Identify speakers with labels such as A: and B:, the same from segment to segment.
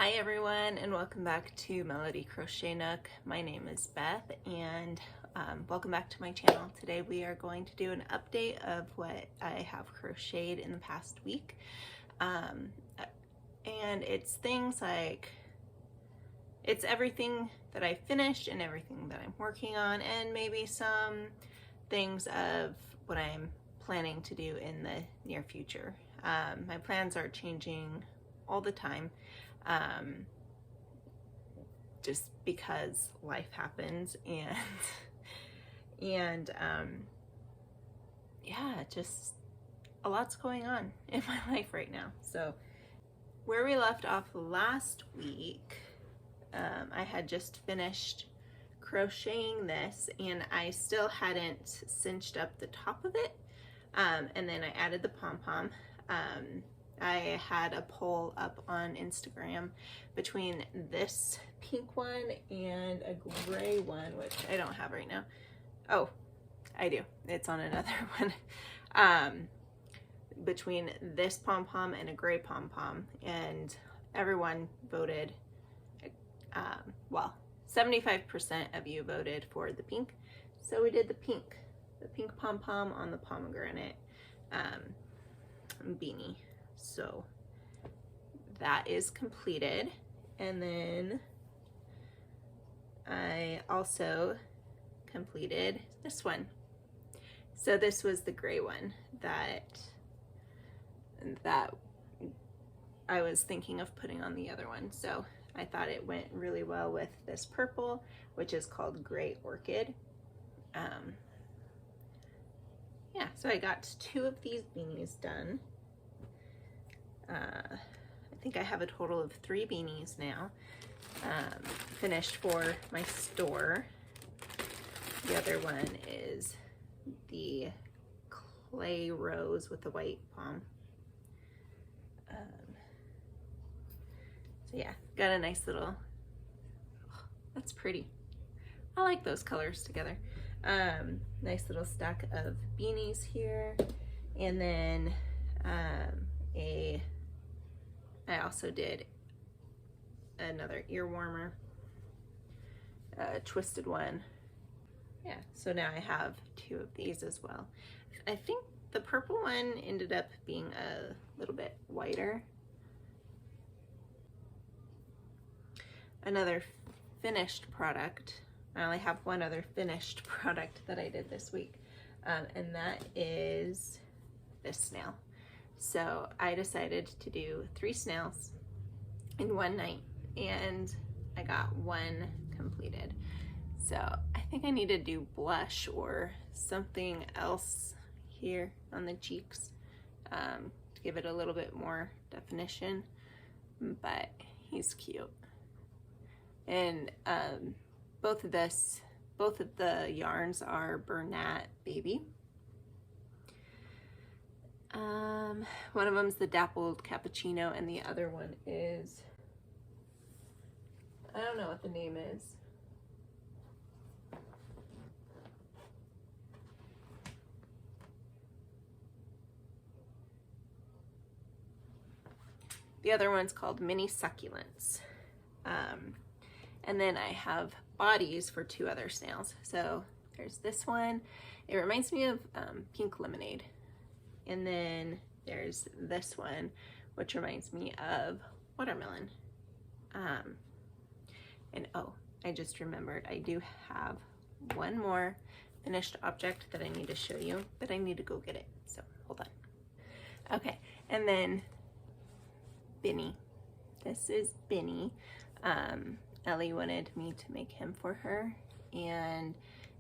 A: Hi everyone, and welcome back to Melody Crochet Nook. My name is Beth, and welcome back to my channel. Today we are going to do an update of what I have crocheted in the past week. And it's things like, it's everything that I finished and everything that I'm working on, and maybe some things of what I'm planning to do in the near future. My plans are changing all the time. Just because life happens, and yeah, just a lot's going on in my life right now. So where we left off last week, I had just finished crocheting this, and I still hadn't cinched up the top of it, and then I added the pom-pom. I had a poll up on Instagram between this pink one and a gray one, which I don't have right now. Oh, I do. It's on another one. Between this pom-pom and a gray pom-pom, and everyone voted, well, 75% of you voted for the pink. So we did the pink pom-pom on the pomegranate beanie. So that is completed. And then I also completed this one. So this was the gray one that I was thinking of putting on the other one. So I thought it went really well with this purple, which is called Gray Orchid. Yeah, so I got 2 of these beanies done. I think I have a total of 3 beanies now, finished for my store. The other one is the clay rose with the white pom. So yeah, got a nice little, oh, that's pretty. I like those colors together. Nice little stack of beanies here, and then I also did another ear warmer, a twisted one. Yeah, so now I have 2 of these as well. I think the purple one ended up being a little bit whiter. Another finished product, I only have one other finished product that I did this week, and that is this snail. So I decided to do 3 snails in one night, and I got 1 completed. So I think I need to do blush or something else here on the cheeks to give it a little bit more definition, but he's cute. And both of the yarns are Bernat Baby. One of them's the Dappled Cappuccino, and the other one is, I don't know what the name is. The other one's called Mini Succulents. And then I have bodies for 2 other snails. So there's this one. It reminds me of Pink Lemonade. And then there's this one, which reminds me of Watermelon. And oh, I just remembered, I do have one more finished object that I need to show you, but I need to go get it, so hold on. Okay, and then Benny. This is Benny. Ellie wanted me to make him for her, and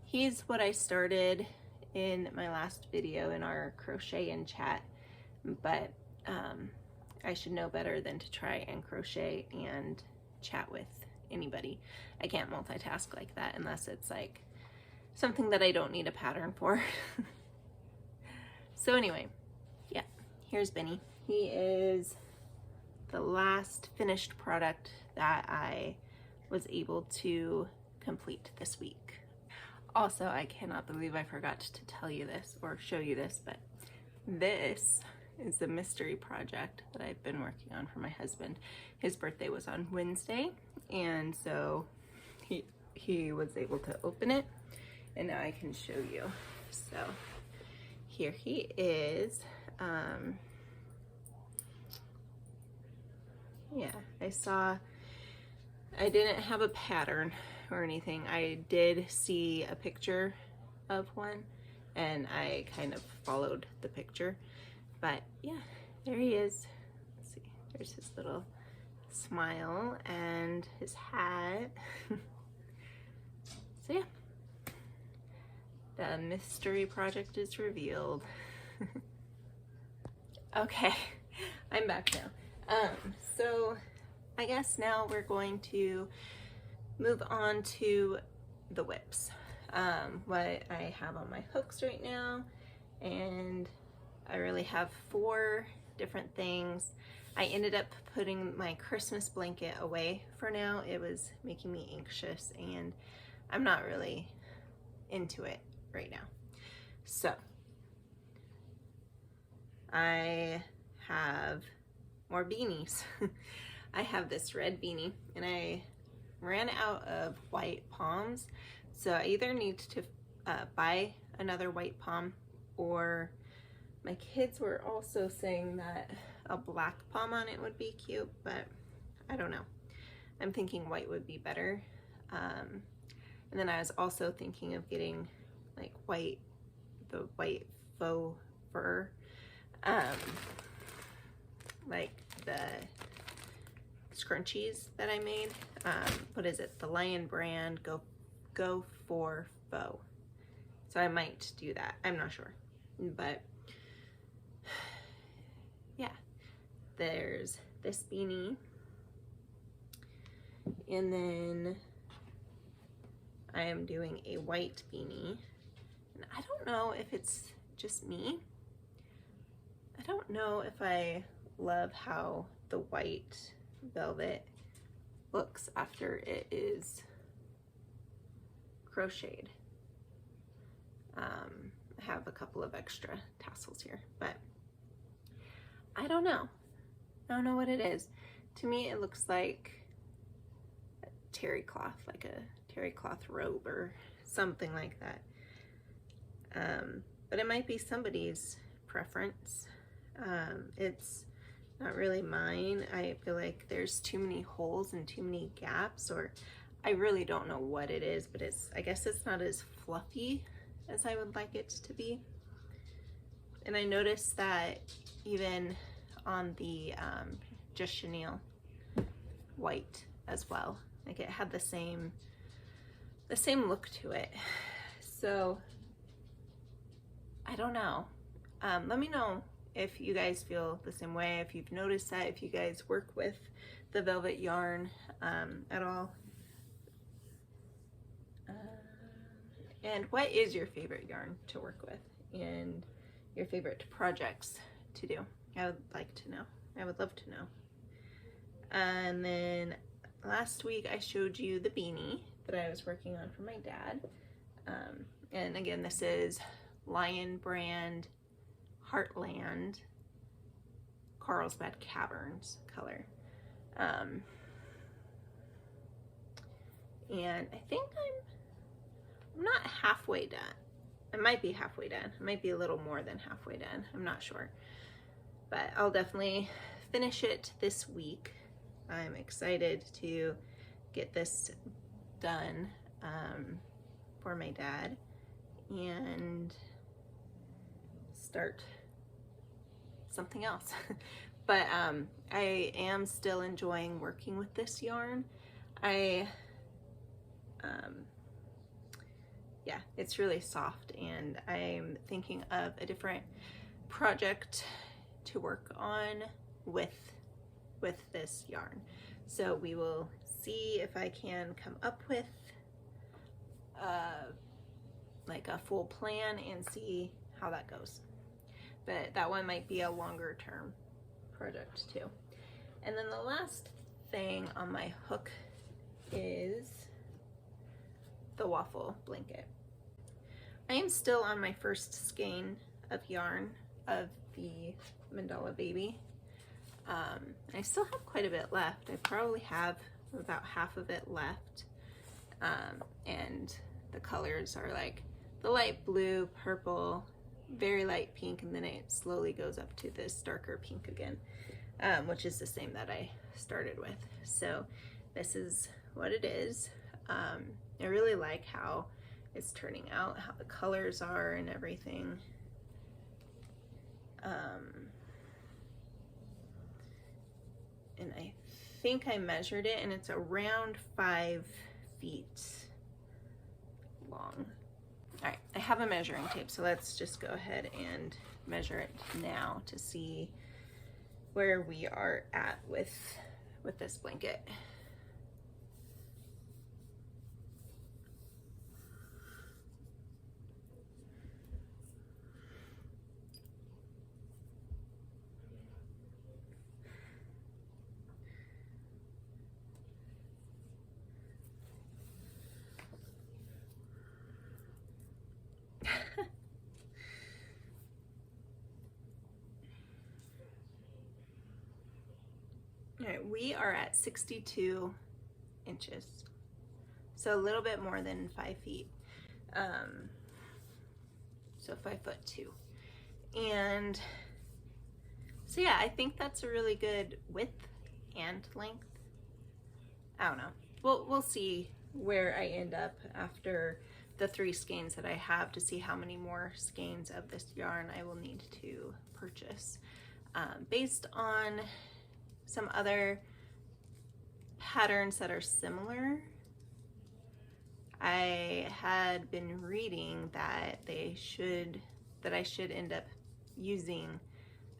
A: he's what I started in my last video in our crochet and chat, but I should know better than to try and crochet and chat with anybody. I can't multitask like that unless it's like something that I don't need a pattern for. So anyway, yeah, here's Benny. He is the last finished product that I was able to complete this week. Also, I cannot believe I forgot to tell you this or show you this, but this is a mystery project that I've been working on for my husband. His birthday was on Wednesday, and so he was able to open it, and now I can show you. So here he is. Yeah, I didn't have a pattern or anything. I did see a picture of one, and I kind of followed the picture. But yeah, there he is. Let's see, there's his little smile and his hat. So yeah, the mystery project is revealed. Okay, I'm back now. So I guess now we're going to move on to the whips. What I have on my hooks right now, and I really have 4 different things. I ended up putting my Christmas blanket away for now. It was making me anxious, and I'm not really into it right now. So I have more beanies. I have this red beanie, and I ran out of white poms, so I either need to buy another white pom, or my kids were also saying that a black pom on it would be cute, but I don't know. I'm thinking white would be better. And then I was also thinking of getting like the white faux fur, like the scrunchies that I made. What is it? The Lion brand, Go for Faux. So I might do that. I'm not sure, but yeah, there's this beanie, and then I am doing a white beanie, and I don't know if it's just me. I don't know if I love how the white velvet looks after it is crocheted. I have a couple of extra tassels here, but I don't know. I don't know what it is. To me, it looks like a terry cloth, like a terry cloth robe or something like that. But it might be somebody's preference. It's not really mine. I feel like there's too many holes and too many gaps, or I really don't know what it is, but I guess it's not as fluffy as I would like it to be. And I noticed that even on the Just Chenille white as well, like it had the same look to it. So I don't know. Let me know if you guys feel the same way, if you've noticed that, if you guys work with the velvet yarn at all. And what is your favorite yarn to work with, and your favorite projects to do? I would like to know. I would love to know. And then last week I showed you the beanie that I was working on for my dad. And again, this is Lion brand Heartland Carlsbad Caverns color. And I think I'm not halfway done. I might be halfway done. I might be a little more than halfway done. I'm not sure. But I'll definitely finish it this week. I'm excited to get this done for my dad and start something else. But I am still enjoying working with this yarn. Yeah, it's really soft, and I'm thinking of a different project to work on with this yarn. So we will see if I can come up with like a full plan and see how that goes. But that one might be a longer term project too. And then the last thing on my hook is the waffle blanket. I am still on my first skein of yarn of the mandala baby. I still have quite a bit left. I probably have about half of it left. And the colors are like the light blue, purple, very light pink, and then it slowly goes up to this darker pink again, which is the same that I started with. So this is what it is. I really like how it's turning out, how the colors are and everything. And I think I measured it, and it's around 5 feet long. All right, I have a measuring tape, so let's just go ahead and measure it now to see where we are at with this blanket. All right, we are at 62 inches, so a little bit more than 5 feet. So 5'2". And so yeah, I think that's a really good width and length. I don't know. We'll see where I end up after the 3 skeins that I have to see how many more skeins of this yarn I will need to purchase. Based on some other patterns that are similar, I had been reading that I should end up using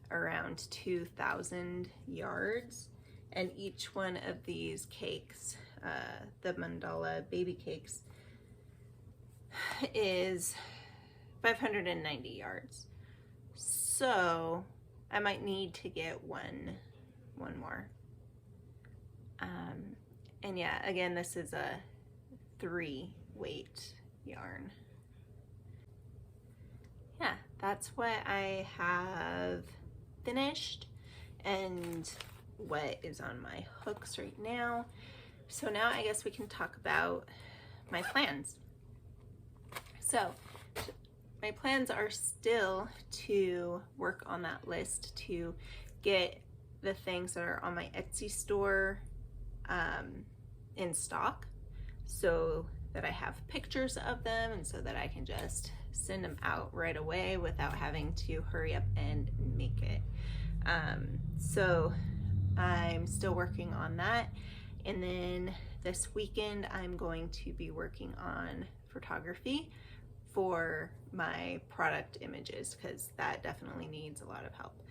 A: around 2,000 yards, and each one of these cakes, the mandala baby cakes, is 590 yards. So I might need to get one more. And yeah, again, this is a 3 weight yarn. Yeah, that's what I have finished and what is on my hooks right now. So now I guess we can talk about my plans. So my plans are still to work on that list to get the things that are on my Etsy store in stock, so that I have pictures of them and so that I can just send them out right away without having to hurry up and make it. So I'm still working on that, and then this weekend I'm going to be working on photography for my product images, because that definitely needs a lot of help.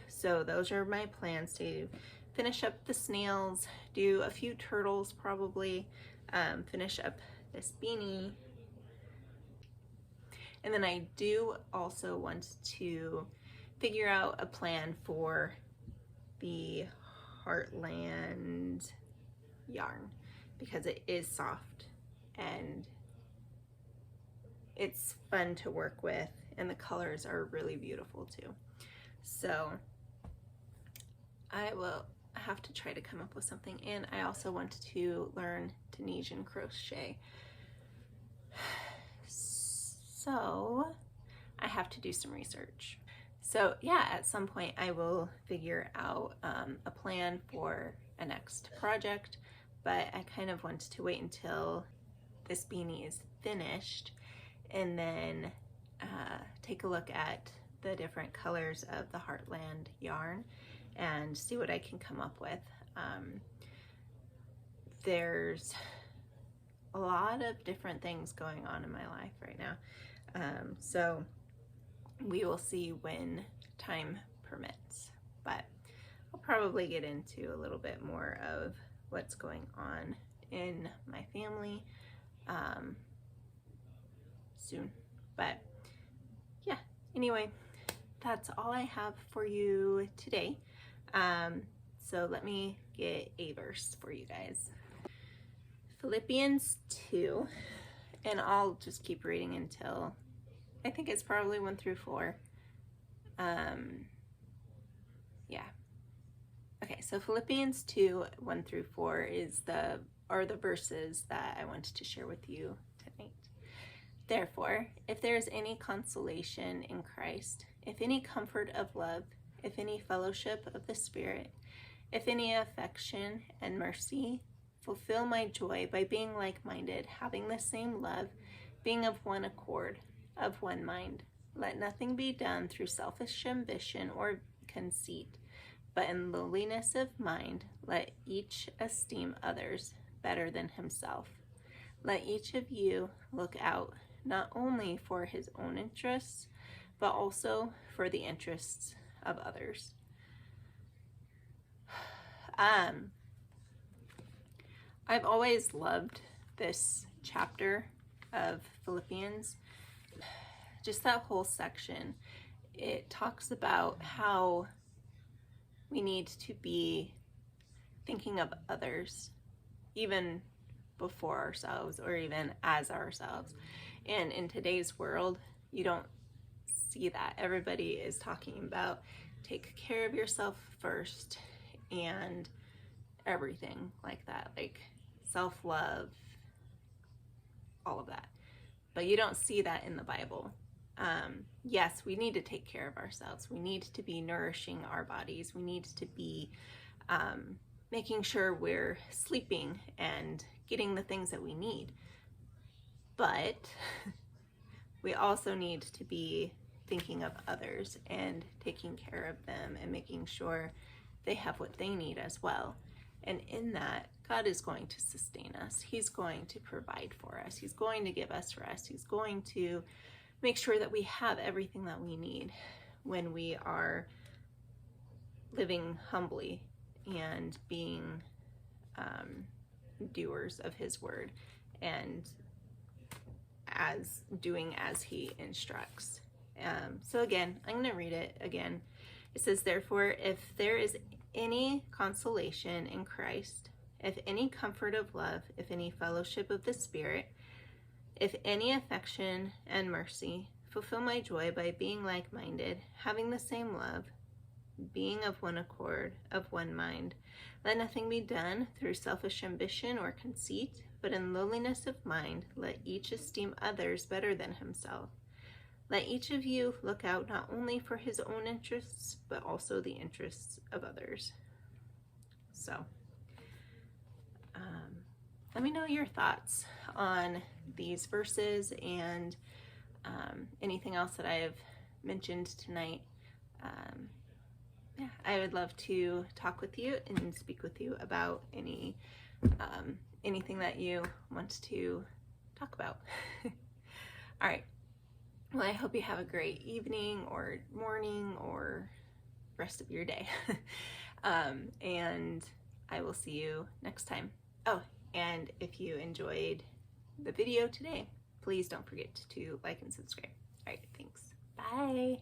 A: So those are my plans: to finish up the snails, do a few turtles probably, finish up this beanie. And then I do also want to figure out a plan for the Heartland yarn, because it is soft and it's fun to work with, and the colors are really beautiful too. So I will have to try to come up with something. And I also want to learn Tunisian crochet. So I have to do some research. So yeah, at some point I will figure out a plan for a next project, but I kind of want to wait until this beanie is finished and then take a look at the different colors of the Heartland yarn and see what I can come up with. There's a lot of different things going on in my life right now. So we will see when time permits, but I'll probably get into a little bit more of what's going on in my family soon. But yeah, anyway, that's all I have for you today. So let me get a verse for you guys. Philippians 2, and I'll just keep reading until I think it's probably 1 through 4. Yeah. Okay, so Philippians 2, 1 through 4 are the verses that I wanted to share with you tonight. Therefore, if there is any consolation in Christ, if any comfort of love, if any fellowship of the Spirit, if any affection and mercy, fulfill my joy by being like-minded, having the same love, being of one accord, of one mind. Let nothing be done through selfish ambition or conceit, but in lowliness of mind, let each esteem others better than himself. Let each of you look out not only for his own interests, but also for the interests of others. I've always loved this chapter of Philippians. Just that whole section. It talks about how we need to be thinking of others, even before ourselves or even as ourselves. And in today's world, you don't see that. Everybody is talking about take care of yourself first and everything like that, like self-love, all of that. But you don't see that in the Bible. Yes, we need to take care of ourselves. We need to be nourishing our bodies. We need to be making sure we're sleeping and getting the things that we need. But we also need to be thinking of others and taking care of them and making sure they have what they need as well. And in that, God is going to sustain us. He's going to provide for us. He's going to give us rest. He's going to make sure that we have everything that we need when we are living humbly and being doers of his word and doing as he instructs. So again, I'm going to read it again. It says, therefore, if there is any consolation in Christ, if any comfort of love, if any fellowship of the Spirit, if any affection and mercy, fulfill my joy by being like-minded, having the same love, being of one accord, of one mind. Let nothing be done through selfish ambition or conceit, but in lowliness of mind, let each esteem others better than himself. Let each of you look out not only for his own interests, but also the interests of others. So, let me know your thoughts on these verses and anything else that I have mentioned tonight. Yeah, I would love to talk with you and speak with you about anything that you want to talk about. All right. Well, I hope you have a great evening or morning or rest of your day. And I will see you next time. Oh, and if you enjoyed the video today, please don't forget to like and subscribe. All right, thanks. Bye.